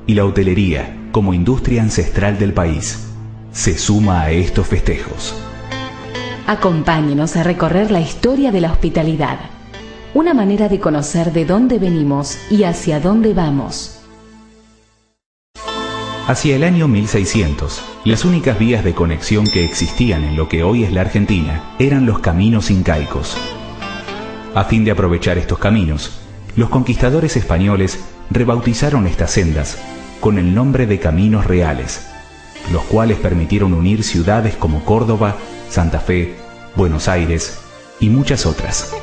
y la hotelería, como industria ancestral del país, se suma a estos festejos. Acompáñenos a recorrer la historia de la hospitalidad, una manera de conocer de dónde venimos y hacia dónde vamos. Hacia el año 1600, las únicas vías de conexión que existían en lo que hoy es la Argentina eran los caminos incaicos. A fin de aprovechar estos caminos, los conquistadores españoles rebautizaron estas sendas con el nombre de caminos reales, los cuales permitieron unir ciudades como Córdoba, Santa Fe, Buenos Aires y muchas otras.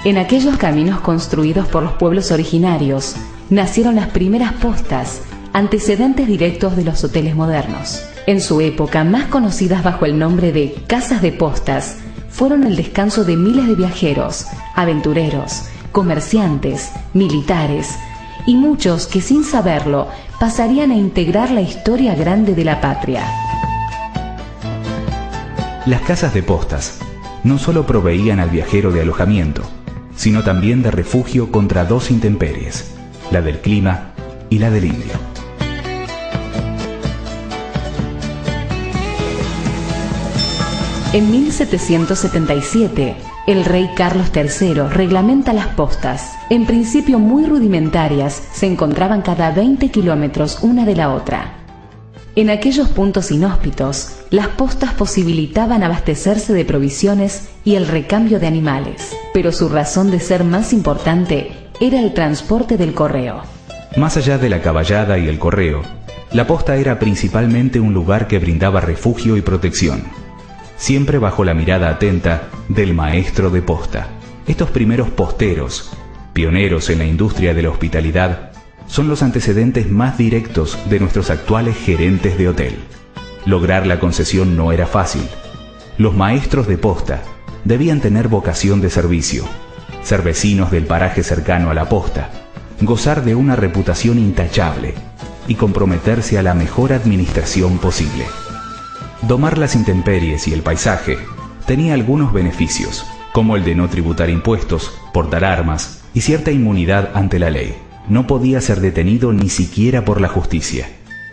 En aquellos caminos construidos por los pueblos originarios, nacieron las primeras postas, antecedentes directos de los hoteles modernos. En su época, más conocidas bajo el nombre de casas de postas, fueron el descanso de miles de viajeros, aventureros, comerciantes, militares y muchos que sin saberlo pasarían a integrar la historia grande de la patria. Las casas de postas no solo proveían al viajero de alojamiento, sino también de refugio contra dos intemperies, la del clima y la del indio. En 1777, el rey Carlos III reglamenta las postas. En principio muy rudimentarias, se encontraban cada 20 kilómetros una de la otra. En aquellos puntos inhóspitos, las postas posibilitaban abastecerse de provisiones y el recambio de animales, pero su razón de ser más importante era el transporte del correo. Más allá de la caballada y el correo, la posta era principalmente un lugar que brindaba refugio y protección, siempre bajo la mirada atenta del maestro de posta. Estos primeros posteros, pioneros en la industria de la hospitalidad, son los antecedentes más directos de nuestros actuales gerentes de hotel. Lograr la concesión no era fácil. Los maestros de posta debían tener vocación de servicio, ser vecinos del paraje cercano a la posta, gozar de una reputación intachable y comprometerse a la mejor administración posible. Domar las intemperies y el paisaje tenía algunos beneficios, como el de no tributar impuestos, portar armas y cierta inmunidad ante la ley. No podía ser detenido ni siquiera por la justicia.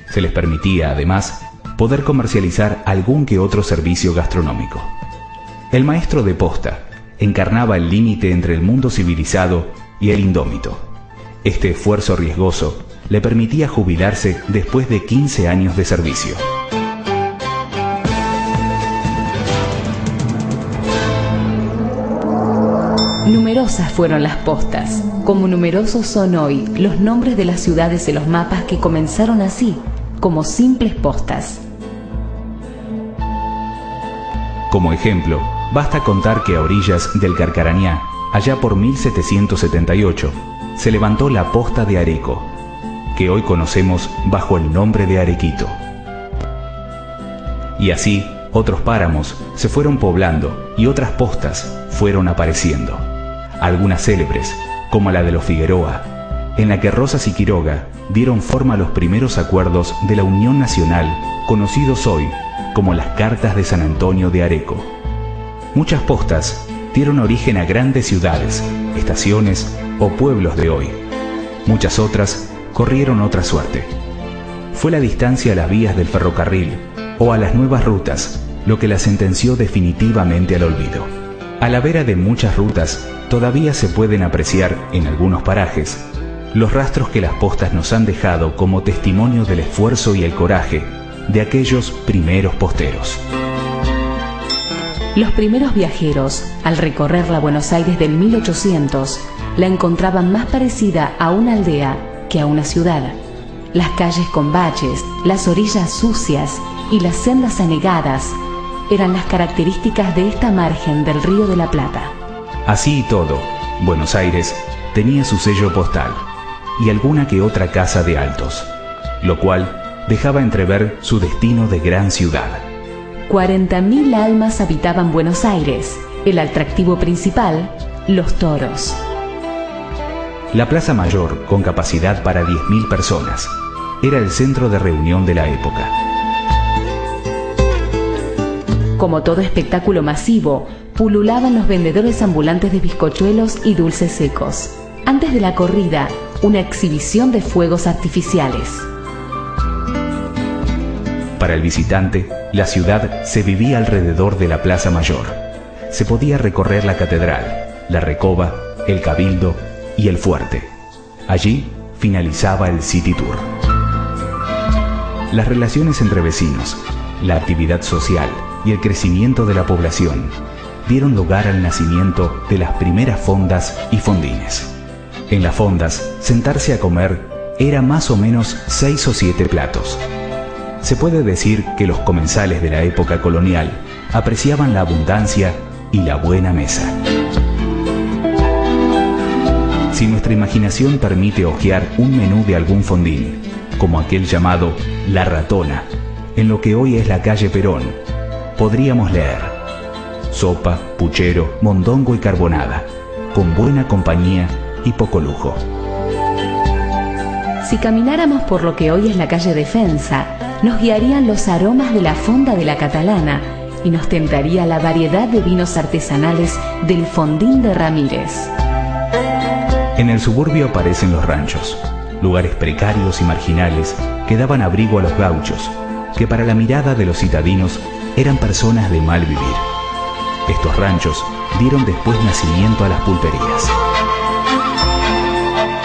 Se les permitía, además, poder comercializar algún que otro servicio gastronómico. El maestro de posta encarnaba el límite entre el mundo civilizado y el indómito. Este esfuerzo riesgoso le permitía jubilarse después de 15 años de servicio. Numerosas fueron las postas, como numerosos son hoy los nombres de las ciudades en los mapas que comenzaron así, como simples postas. Como ejemplo, basta contar que a orillas del Carcarañá, allá por 1778, se levantó la posta de Areco, que hoy conocemos bajo el nombre de Arequito. Y así, otros páramos se fueron poblando y otras postas fueron apareciendo. Algunas célebres, como la de los Figueroa, en la que Rosas y Quiroga dieron forma a los primeros acuerdos de la Unión Nacional, conocidos hoy como las Cartas de San Antonio de Areco. Muchas postas dieron origen a grandes ciudades, estaciones o pueblos de hoy. Muchas otras corrieron otra suerte. Fue la distancia a las vías del ferrocarril o a las nuevas rutas lo que las sentenció definitivamente al olvido. A la vera de muchas rutas todavía se pueden apreciar, en algunos parajes, los rastros que las postas nos han dejado como testimonio del esfuerzo y el coraje de aquellos primeros posteros. Los primeros viajeros, al recorrer la Buenos Aires del 1800, la encontraban más parecida a una aldea que a una ciudad. Las calles con baches, las orillas sucias y las sendas anegadas eran las características de esta margen del Río de la Plata. Así y todo, Buenos Aires tenía su sello postal y alguna que otra casa de altos, lo cual dejaba entrever su destino de gran ciudad. 40.000 almas habitaban Buenos Aires. El atractivo principal, los toros. La Plaza Mayor, con capacidad para 10.000 personas, era el centro de reunión de la época. Como todo espectáculo masivo, pululaban los vendedores ambulantes de bizcochuelos y dulces secos. Antes de la corrida, una exhibición de fuegos artificiales. Para el visitante, la ciudad se vivía alrededor de la Plaza Mayor. Se podía recorrer la catedral, la Recoba, el Cabildo y el Fuerte. Allí finalizaba el City Tour. Las relaciones entre vecinos, la actividad social y el crecimiento de la población dieron lugar al nacimiento de las primeras fondas y fondines. En las fondas, sentarse a comer era más o menos 6 o 7 platos. Se puede decir que los comensales de la época colonial apreciaban la abundancia y la buena mesa. Si nuestra imaginación permite hojear un menú de algún fondín, como aquel llamado La Ratona, en lo que hoy es la calle Perón, podríamos leer: sopa, puchero, mondongo y carbonada, con buena compañía y poco lujo. Si camináramos por lo que hoy es la calle Defensa, nos guiarían los aromas de la fonda de la Catalana y nos tentaría la variedad de vinos artesanales del Fondín de Ramírez. En el suburbio aparecen los ranchos, lugares precarios y marginales que daban abrigo a los gauchos, que para la mirada de los citadinos eran personas de mal vivir. Estos ranchos dieron después nacimiento a las pulperías.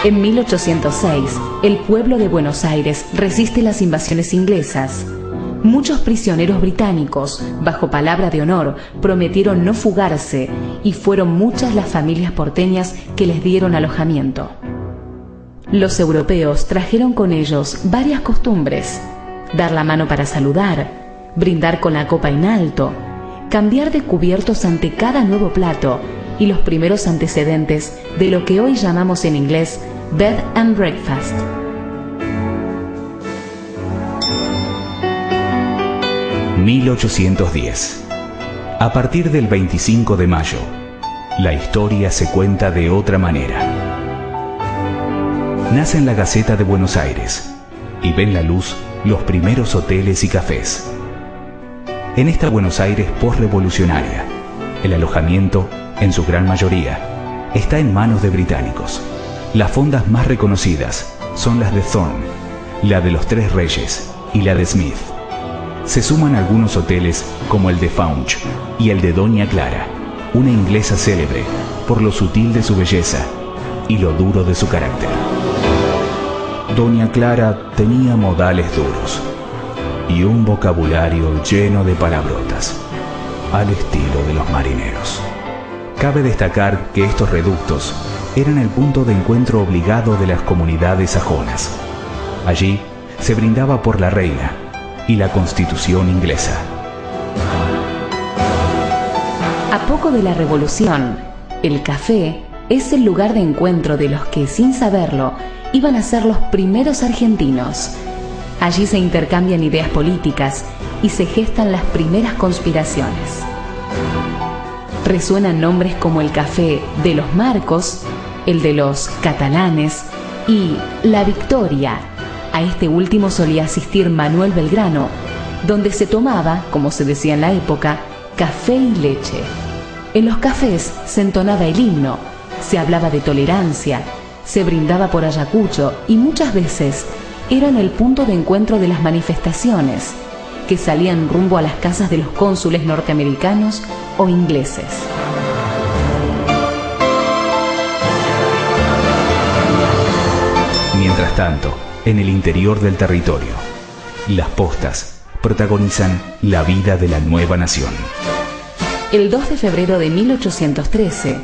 En 1806, el pueblo de Buenos Aires resiste las invasiones inglesas. Muchos prisioneros británicos, bajo palabra de honor, prometieron no fugarse y fueron muchas las familias porteñas que les dieron alojamiento. Los europeos trajeron con ellos varias costumbres: dar la mano para saludar, brindar con la copa en alto, cambiar de cubiertos ante cada nuevo plato y los primeros antecedentes de lo que hoy llamamos en inglés bed and breakfast. ...1810... A partir del 25 de mayo... la historia se cuenta de otra manera. Nace en la Gaceta de Buenos Aires... y ven la luz los primeros hoteles y cafés. En esta Buenos Aires posrevolucionaria, el alojamiento, en su gran mayoría, está en manos de británicos. Las fondas más reconocidas son las de Thorne, la de los Tres Reyes y la de Smith. Se suman algunos hoteles como el de Faunch y el de Doña Clara, una inglesa célebre por lo sutil de su belleza y lo duro de su carácter. Doña Clara tenía modales duros y un vocabulario lleno de palabrotas, al estilo de los marineros. Cabe destacar que estos reductos eran el punto de encuentro obligado de las comunidades sajonas. Allí se brindaba por la reina y la Constitución inglesa. A poco de la Revolución, el café es el lugar de encuentro de los que, sin saberlo, iban a ser los primeros argentinos. Allí se intercambian ideas políticas y se gestan las primeras conspiraciones. Resuenan nombres como el café de los Marcos, el de los Catalanes y La Victoria. A este último solía asistir Manuel Belgrano, donde se tomaba, como se decía en la época, café y leche. En los cafés se entonaba el himno, se hablaba de tolerancia, se brindaba por Ayacucho y muchas veces eran el punto de encuentro de las manifestaciones que salían rumbo a las casas de los cónsules norteamericanos o ingleses. Mientras tanto, en el interior del territorio, las postas protagonizan la vida de la nueva nación. El 2 de febrero de 1813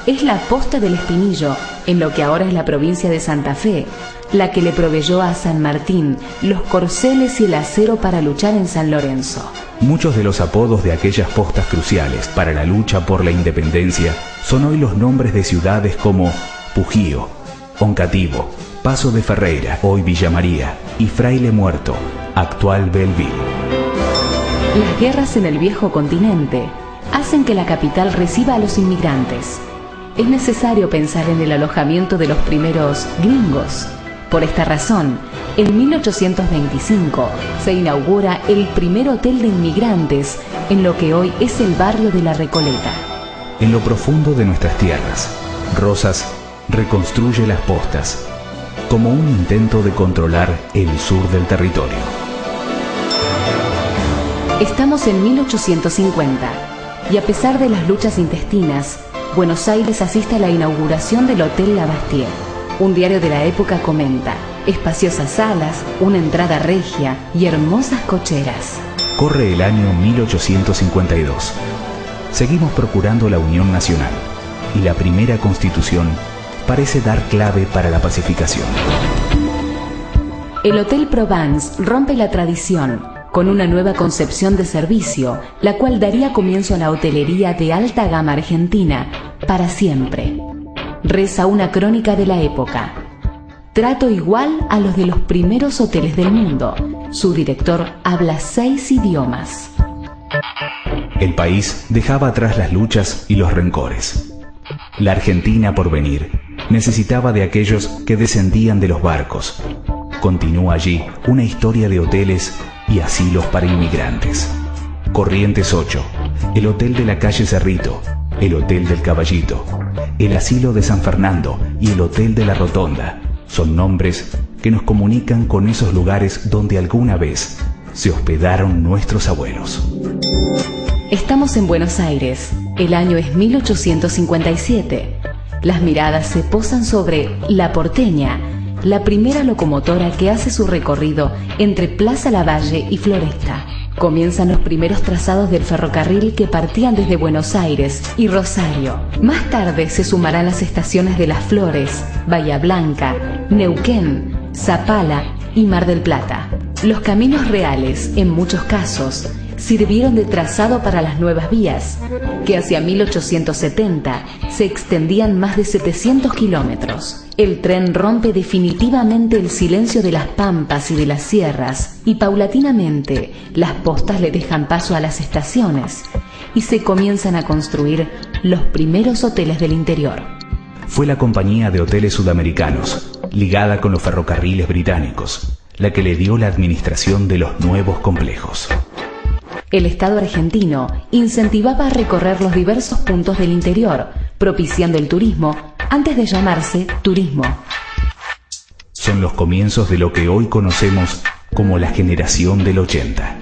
es la posta del Espinillo, en lo que ahora es la provincia de Santa Fe, la que le proveyó a San Martín los corceles y el acero para luchar en San Lorenzo. Muchos de los apodos de aquellas postas cruciales para la lucha por la independencia son hoy los nombres de ciudades como Pujío, Oncativo, Paso de Ferreira, hoy Villa María, y Fraile Muerto, actual Belleville. Las guerras en el viejo continente hacen que la capital reciba a los inmigrantes. Es necesario pensar en el alojamiento de los primeros gringos. Por esta razón, en 1825 se inaugura el primer hotel de inmigrantes en lo que hoy es el barrio de La Recoleta. En lo profundo de nuestras tierras, Rosas reconstruye las postas como un intento de controlar el sur del territorio. Estamos en 1850 y a pesar de las luchas intestinas, Buenos Aires asiste a la inauguración del Hotel La Bastille. Un diario de la época comenta: espaciosas salas, una entrada regia y hermosas cocheras. Corre el año 1852. Seguimos procurando la unión nacional y la primera constitución parece dar clave para la pacificación. El Hotel Provence rompe la tradición con una nueva concepción de servicio, la cual daría comienzo a la hotelería de alta gama argentina para siempre. Reza una crónica de la época: trato igual a los de los primeros hoteles del mundo. Su director habla 6 idiomas. El país dejaba atrás las luchas y los rencores. La Argentina por venir necesitaba de aquellos que descendían de los barcos. Continúa allí una historia de hoteles y asilos para inmigrantes. Corrientes 8, el Hotel de la calle Cerrito, el Hotel del Caballito, el Asilo de San Fernando y el Hotel de la Rotonda son nombres que nos comunican con esos lugares donde alguna vez se hospedaron nuestros abuelos. Estamos en Buenos Aires. El año es 1857. Las miradas se posan sobre La Porteña, la primera locomotora que hace su recorrido entre Plaza Lavalle y Floresta. Comienzan los primeros trazados del ferrocarril que partían desde Buenos Aires y Rosario. Más tarde se sumarán las estaciones de Las Flores, Bahía Blanca, Neuquén, Zapala y Mar del Plata. Los caminos reales, en muchos casos, sirvieron de trazado para las nuevas vías, que hacia 1870 se extendían más de 700 kilómetros. El tren rompe definitivamente el silencio de las pampas y de las sierras, y paulatinamente las postas le dejan paso a las estaciones, y se comienzan a construir los primeros hoteles del interior. Fue la Compañía de Hoteles Sudamericanos, ligada con los ferrocarriles británicos, la que le dio la administración de los nuevos complejos. El Estado argentino incentivaba a recorrer los diversos puntos del interior, propiciando el turismo antes de llamarse turismo. Son los comienzos de lo que hoy conocemos como la generación del 80.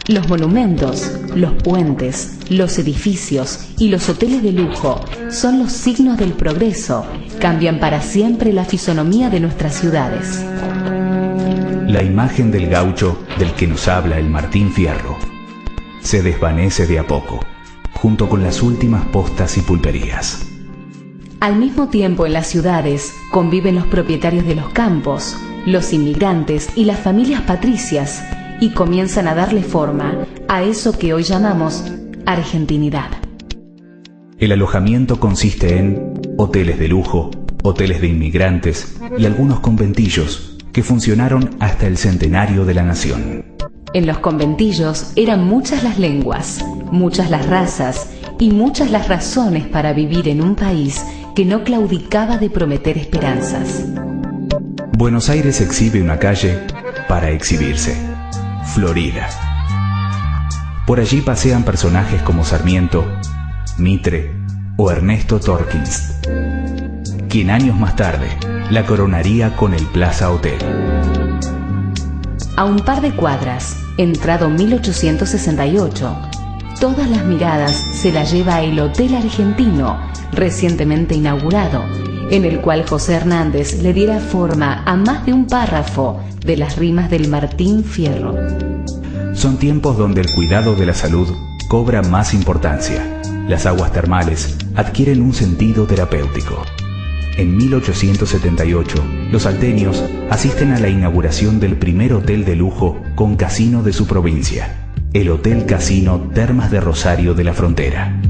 Los monumentos, los puentes, los edificios y los hoteles de lujo son los signos del progreso, cambian para siempre la fisonomía de nuestras ciudades. La imagen del gaucho del que nos habla el Martín Fierro se desvanece de a poco, junto con las últimas postas y pulperías. Al mismo tiempo, en las ciudades conviven los propietarios de los campos, los inmigrantes y las familias patricias, y comienzan a darle forma a eso que hoy llamamos argentinidad. El alojamiento consiste en hoteles de lujo, hoteles de inmigrantes y algunos conventillos que funcionaron hasta el centenario de la nación. En los conventillos eran muchas las lenguas, muchas las razas y muchas las razones para vivir en un país que no claudicaba de prometer esperanzas. Buenos Aires exhibe una calle para exhibirse: Florida. Por allí pasean personajes como Sarmiento, Mitre o Ernesto Torkins, quien años más tarde la coronaría con el Plaza Hotel. A un par de cuadras, entrado 1868, todas las miradas se las lleva el Hotel Argentino, recientemente inaugurado, en el cual José Hernández le diera forma a más de un párrafo de las rimas del Martín Fierro. Son tiempos donde el cuidado de la salud cobra más importancia. Las aguas termales adquieren un sentido terapéutico. En 1878, los salteños asisten a la inauguración del primer hotel de lujo con casino de su provincia, el Hotel Casino Termas de Rosario de la Frontera.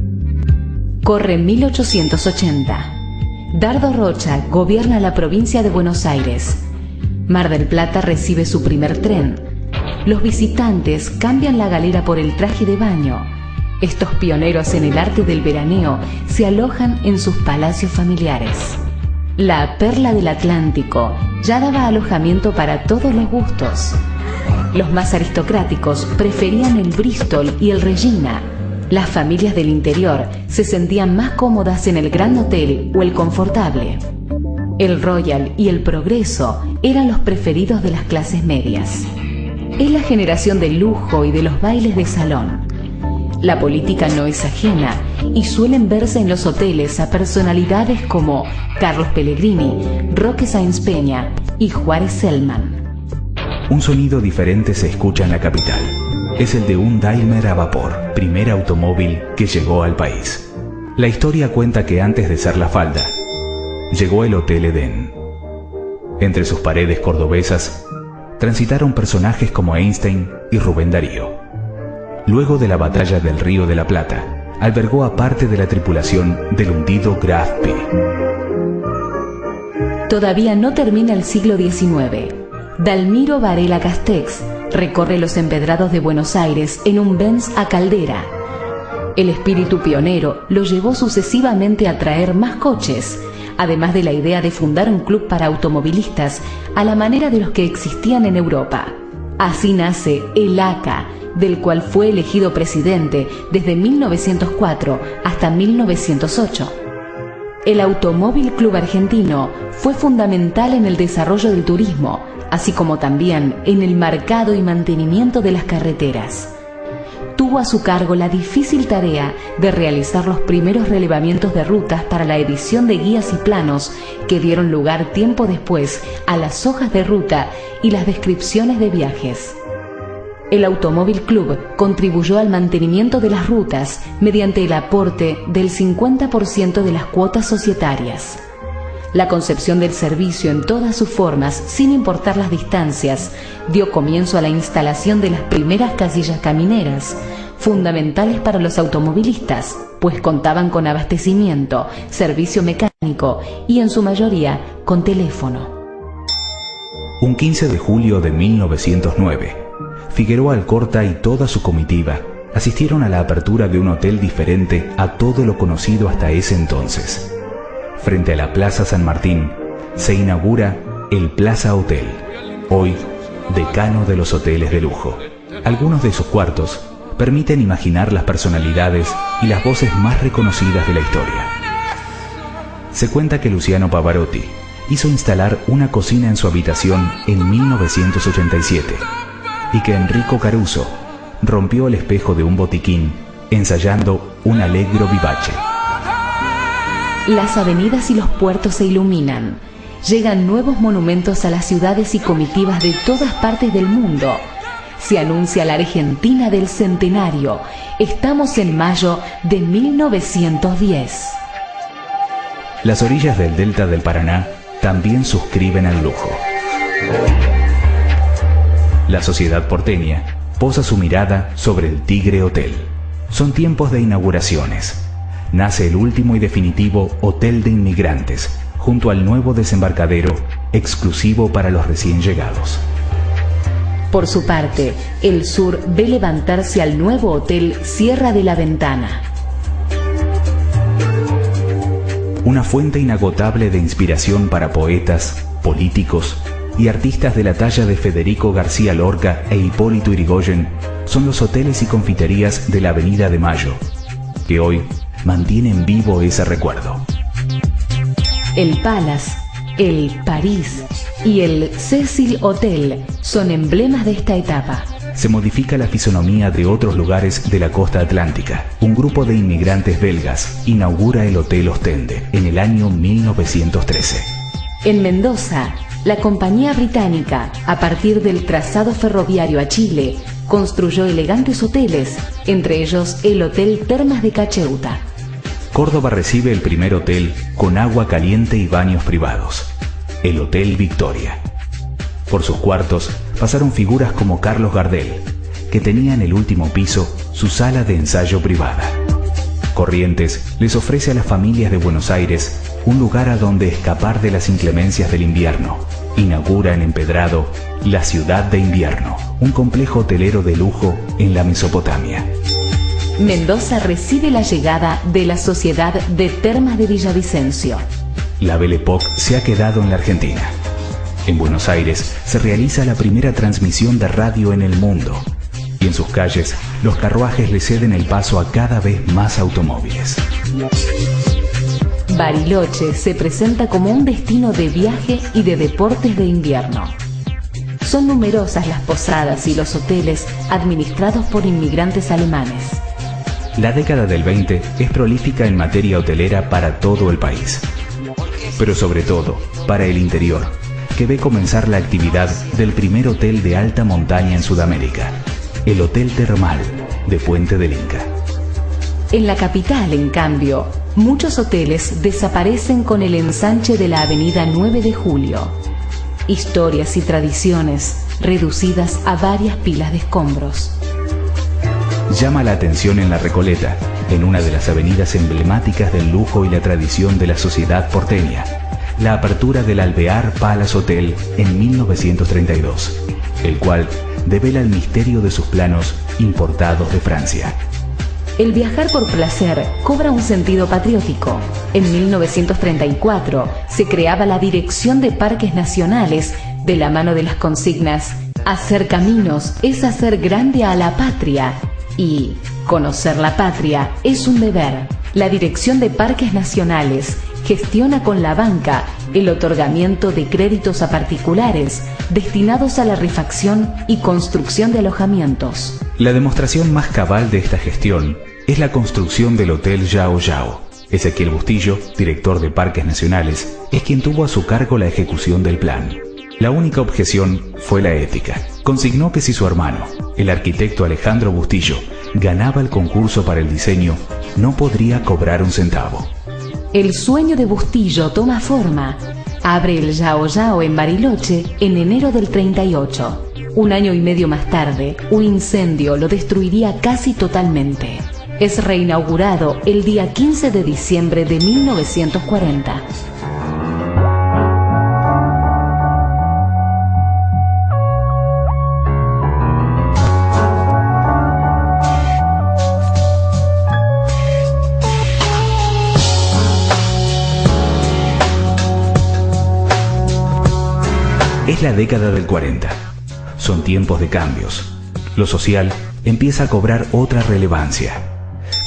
Corre 1880. Dardo Rocha gobierna la provincia de Buenos Aires. Mar del Plata recibe su primer tren. Los visitantes cambian la galera por el traje de baño. Estos pioneros en el arte del veraneo se alojan en sus palacios familiares. La Perla del Atlántico ya daba alojamiento para todos los gustos. Los más aristocráticos preferían el Bristol y el Regina. Las familias del interior se sentían más cómodas en el Gran Hotel o el Confortable. El Royal y el Progreso eran los preferidos de las clases medias. Es la generación del lujo y de los bailes de salón. La política no es ajena y suelen verse en los hoteles a personalidades como Carlos Pellegrini, Roque Sáenz Peña y Juárez Selman. Un sonido diferente se escucha en la capital. Es el de un Daimler a vapor, primer automóvil que llegó al país. La historia cuenta que antes de ser La Falda, llegó el Hotel Edén. Entre sus paredes cordobesas transitaron personajes como Einstein y Rubén Darío. Luego de la batalla del Río de la Plata, albergó a parte de la tripulación del hundido Graf P. Todavía no termina el siglo XIX. Dalmiro Varela Castex recorre los empedrados de Buenos Aires en un Benz a caldera. El espíritu pionero lo llevó sucesivamente a traer más coches, además de la idea de fundar un club para automovilistas a la manera de los que existían en Europa. Así nace el ACA, del cual fue elegido presidente desde 1904 hasta 1908. El Automóvil Club Argentino fue fundamental en el desarrollo del turismo, así como también en el marcado y mantenimiento de las carreteras. Tuvo a su cargo la difícil tarea de realizar los primeros relevamientos de rutas para la edición de guías y planos que dieron lugar tiempo después a las hojas de ruta y las descripciones de viajes. El Automóvil Club contribuyó al mantenimiento de las rutas mediante el aporte del 50% de las cuotas societarias. La concepción del servicio en todas sus formas, sin importar las distancias, dio comienzo a la instalación de las primeras casillas camineras, fundamentales para los automovilistas, pues contaban con abastecimiento, servicio mecánico y, en su mayoría, con teléfono. Un 15 de julio de 1909, Figueroa Alcorta y toda su comitiva asistieron a la apertura de un hotel diferente a todo lo conocido hasta ese entonces. Frente a la Plaza San Martín, se inaugura el Plaza Hotel, hoy decano de los hoteles de lujo. Algunos de sus cuartos permiten imaginar las personalidades y las voces más reconocidas de la historia. Se cuenta que Luciano Pavarotti hizo instalar una cocina en su habitación en 1987 y que Enrico Caruso rompió el espejo de un botiquín ensayando un Allegro vivace. Las avenidas y los puertos se iluminan. Llegan nuevos monumentos a las ciudades y comitivas de todas partes del mundo. Se anuncia la Argentina del Centenario. Estamos en mayo de 1910. Las orillas del delta del Paraná también suscriben al lujo. La sociedad porteña posa su mirada sobre el Tigre Hotel. Son tiempos de inauguraciones. Nace el último y definitivo Hotel de Inmigrantes, junto al nuevo desembarcadero, exclusivo para los recién llegados. Por su parte, el sur ve levantarse al nuevo Hotel Sierra de la Ventana. Una fuente inagotable de inspiración para poetas, políticos y artistas de la talla de Federico García Lorca e Hipólito Yrigoyen son los hoteles y confiterías de la Avenida de Mayo, que hoy mantienen vivo ese recuerdo. El Palace, el París y el Cecil Hotel son emblemas de esta etapa. Se modifica la fisonomía de otros lugares de la costa atlántica. Un grupo de inmigrantes belgas inaugura el Hotel Ostende en el año 1913. En Mendoza, la compañía británica, a partir del trazado ferroviario a Chile, construyó elegantes hoteles, entre ellos el Hotel Termas de Cacheuta. Córdoba recibe el primer hotel con agua caliente y baños privados, el Hotel Victoria. Por sus cuartos pasaron figuras como Carlos Gardel, que tenía en el último piso su sala de ensayo privada. Corrientes les ofrece a las familias de Buenos Aires un lugar a donde escapar de las inclemencias del invierno. Inaugura en Empedrado la Ciudad de Invierno, un complejo hotelero de lujo en la Mesopotamia. Mendoza recibe la llegada de la Sociedad de Termas de Villavicencio. La Belle Époque se ha quedado en la Argentina. En Buenos Aires se realiza la primera transmisión de radio en el mundo, y en sus calles los carruajes le ceden el paso a cada vez más automóviles. Bariloche se presenta como un destino de viaje y de deportes de invierno. Son numerosas las posadas y los hoteles administrados por inmigrantes alemanes. La década del 20 es prolífica en materia hotelera para todo el país, pero sobre todo para el interior, que ve comenzar la actividad del primer hotel de alta montaña en Sudamérica, el Hotel Termal de Puente del Inca. En la capital, en cambio, muchos hoteles desaparecen con el ensanche de la avenida 9 de Julio. Historias y tradiciones reducidas a varias pilas de escombros. Llama la atención en La Recoleta, en una de las avenidas emblemáticas del lujo y la tradición de la sociedad porteña, la apertura del Alvear Palace Hotel en 1932, el cual devela el misterio de sus planos importados de Francia. El viajar por placer cobra un sentido patriótico. En 1934 se creaba la Dirección de Parques Nacionales de la mano de las consignas «Hacer caminos es hacer grande a la patria» y «Conocer la patria es un deber». La Dirección de Parques Nacionales gestiona con la banca el otorgamiento de créditos a particulares destinados a la refacción y construcción de alojamientos. La demostración más cabal de esta gestión es la construcción del Hotel Yao Yao. Ezequiel Bustillo, director de Parques Nacionales, es quien tuvo a su cargo la ejecución del plan. La única objeción fue la ética. Consignó que si su hermano, el arquitecto Alejandro Bustillo, ganaba el concurso para el diseño, no podría cobrar un centavo. El sueño de Bustillo toma forma. Abre el Yao Yao en Bariloche en enero del 38. Un año y medio más tarde, un incendio lo destruiría casi totalmente. Es reinaugurado el día 15 de diciembre de 1940. Es la década del 40. Son tiempos de cambios. Lo social empieza a cobrar otra relevancia.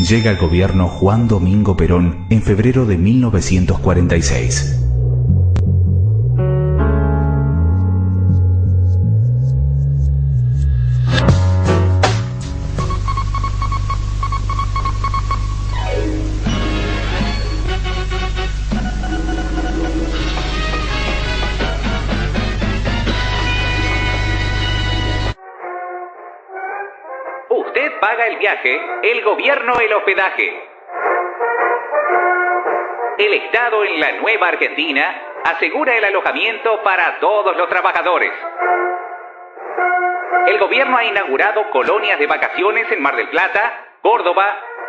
Llega al gobierno Juan Domingo Perón en febrero de 1946. Usted paga el viaje, el gobierno el hospedaje. El Estado en la Nueva Argentina asegura el alojamiento para todos los trabajadores. El gobierno ha inaugurado colonias de vacaciones en Mar del Plata, Córdoba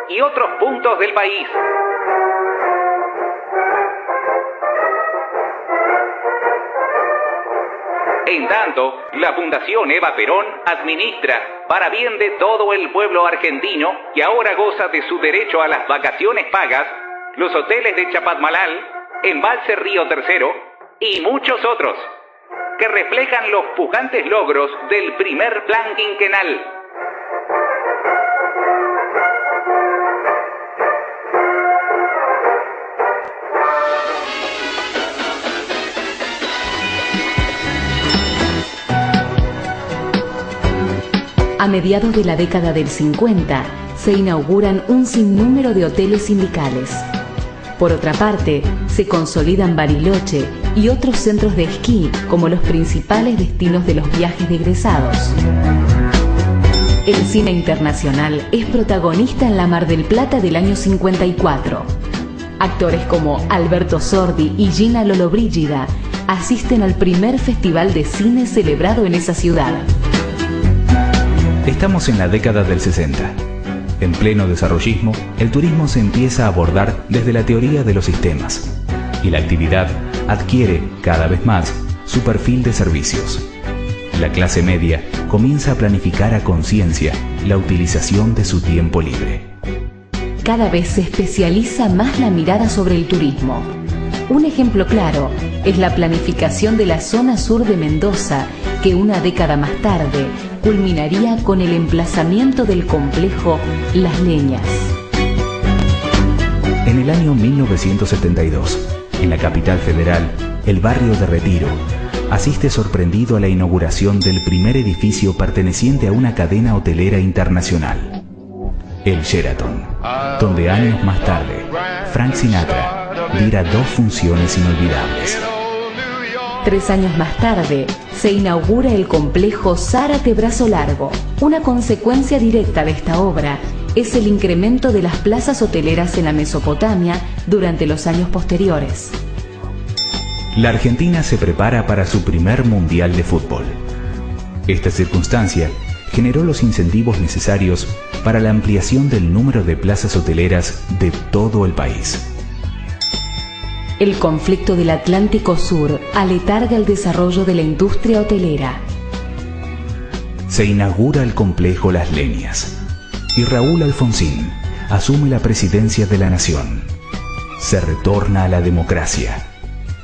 y otros puntos del país. En tanto, la Fundación Eva Perón administra, para bien de todo el pueblo argentino que ahora goza de su derecho a las vacaciones pagas, los hoteles de Chapadmalal, Embalse Río Tercero y muchos otros, que reflejan los pujantes logros del primer plan quinquenal. A mediados de la década del 50, se inauguran un sinnúmero de hoteles sindicales. Por otra parte, se consolidan Bariloche y otros centros de esquí como los principales destinos de los viajes de egresados. El cine internacional es protagonista en la Mar del Plata del año 54. Actores como Alberto Sordi y Gina Lollobrigida asisten al primer festival de cine celebrado en esa ciudad. Estamos en la década del 60. En pleno desarrollismo, el turismo se empieza a abordar desde la teoría de los sistemas y la actividad adquiere cada vez más su perfil de servicios. La clase media comienza a planificar a conciencia la utilización de su tiempo libre. Cada vez se especializa más la mirada sobre el turismo. Un ejemplo claro es la planificación de la zona sur de Mendoza, que una década más tarde culminaría con el emplazamiento del complejo Las Leñas. En En el año 1972, en la capital federal, el barrio de Retiro asiste sorprendido a la inauguración del primer edificio perteneciente a una cadena hotelera internacional, el Sheraton, donde años más tarde, Frank Sinatra diera 2 funciones inolvidables. 3 años más tarde, se inaugura el complejo Zárate Brazo Largo. Una consecuencia directa de esta obra es el incremento de las plazas hoteleras en la Mesopotamia durante los años posteriores. La Argentina se prepara para su primer Mundial de Fútbol. Esta circunstancia generó los incentivos necesarios para la ampliación del número de plazas hoteleras de todo el país. El conflicto del Atlántico Sur aletarga el desarrollo de la industria hotelera. Se inaugura el complejo Las Leñas y Raúl Alfonsín asume la presidencia de la nación. Se retorna a la democracia.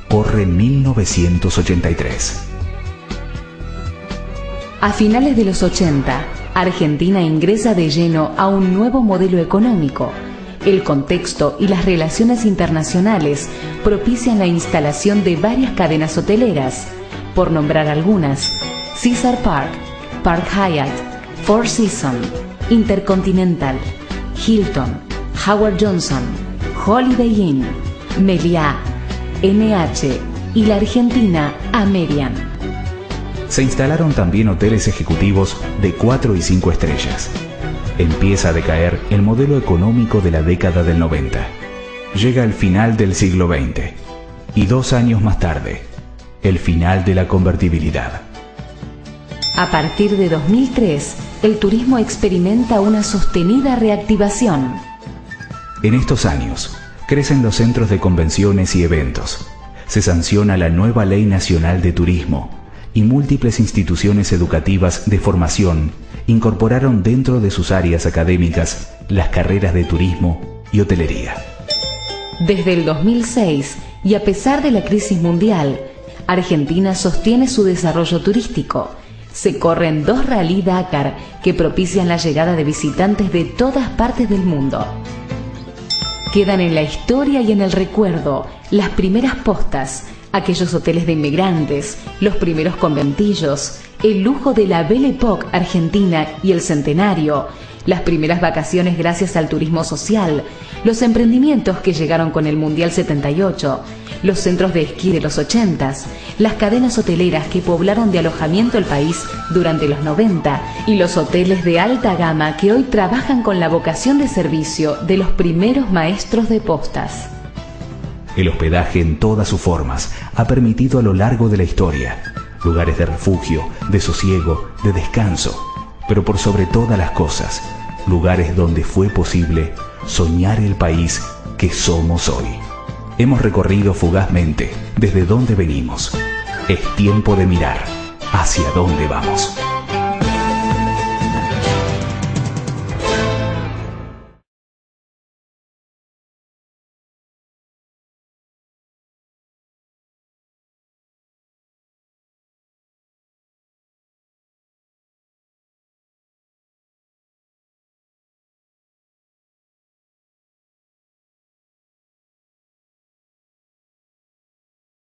Corre 1983. A finales de los 80, Argentina ingresa de lleno a un nuevo modelo económico. El contexto y las relaciones internacionales propician la instalación de varias cadenas hoteleras, por nombrar algunas: Caesar Park, Park Hyatt, Four Seasons, Intercontinental, Hilton, Howard Johnson, Holiday Inn, Meliá, NH y la argentina Amerian. Se instalaron también hoteles ejecutivos de 4 y 5 estrellas. Empieza a decaer el modelo económico de la década del 90. Llega el final del siglo XX y 2 años más tarde, el final de la convertibilidad. A partir de 2003, el turismo experimenta una sostenida reactivación. En estos años, crecen los centros de convenciones y eventos. Se sanciona la nueva Ley Nacional de Turismo y múltiples instituciones educativas de formación incorporaron dentro de sus áreas académicas las carreras de turismo y hotelería. Desde el 2006, y a pesar de la crisis mundial, Argentina sostiene su desarrollo turístico. Se corren 2 Rally Dakar que propician la llegada de visitantes de todas partes del mundo. Quedan en la historia y en el recuerdo las primeras postas, aquellos hoteles de inmigrantes, los primeros conventillos, el lujo de la Belle Époque argentina y el centenario, las primeras vacaciones gracias al turismo social, los emprendimientos que llegaron con el Mundial 78, los centros de esquí de los 80s, las cadenas hoteleras que poblaron de alojamiento el país durante los 90 y los hoteles de alta gama que hoy trabajan con la vocación de servicio de los primeros maestros de postas. El hospedaje en todas sus formas ha permitido a lo largo de la historia lugares de refugio, de sosiego, de descanso, pero por sobre todas las cosas, lugares donde fue posible soñar el país que somos hoy. Hemos recorrido fugazmente desde dónde venimos. Es tiempo de mirar hacia dónde vamos.